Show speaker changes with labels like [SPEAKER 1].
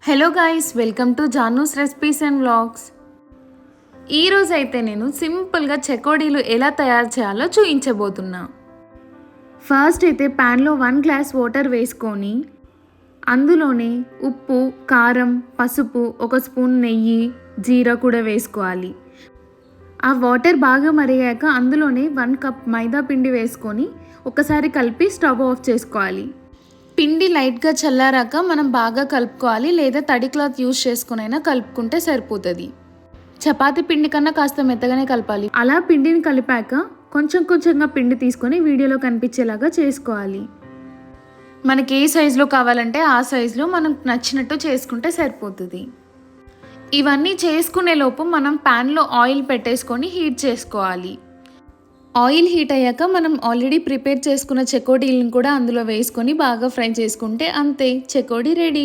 [SPEAKER 1] Hello guys, welcome to Janu's recipes and vlogs. ఈరోజు అయితే నేను సింపుల్గా చెకోడీలు ఎలా తయారు చేయాలో చూపించబోతున్నా. ఫస్ట్ అయితే ప్యాన్లో 1 గ్లాస్ వాటర్ వేసుకొని అందులోనే ఉప్పు, కారం, పసుపు, 1 స్పూన్ నెయ్యి, జీరా కూడా వేసుకోవాలి. ఆ వాటర్ బాగా మరిగాక అందులోనే 1 కప్ మైదా పిండి వేసుకొని ఒకసారి కలిపి స్టవ్ ఆఫ్ చేసుకోవాలి. పిండి లైట్గా చల్లారాక మనం బాగా కలుపుకోవాలి, లేదా తడి క్లాత్ యూజ్ చేసుకునైనా కలుపుకుంటే సరిపోతుంది. చపాతీ పిండి కన్నా కాస్త మెత్తగానే కలపాలి. అలా పిండిని కలిపాక కొంచెం కొంచెంగా పిండి తీసుకొని వీడియోలో కనిపించేలాగా చేసుకోవాలి. మనకి ఏ సైజులో కావాలంటే ఆ సైజులో మనం నచ్చినట్టు చేసుకుంటే సరిపోతుంది. ఇవన్నీ చేసుకునే లోపు మనం ప్యాన్లో ఆయిల్ పెట్టేసుకొని హీట్ చేసుకోవాలి. ఆయిల్ హీట్ అయ్యాక మనం ఆల్రెడీ ప్రిపేర్ చేసుకున్న చెకోడీలను కూడా అందులో వేసుకొని బాగా ఫ్రై చేసుకుంటే అంతే, చెకోడీ రెడీ.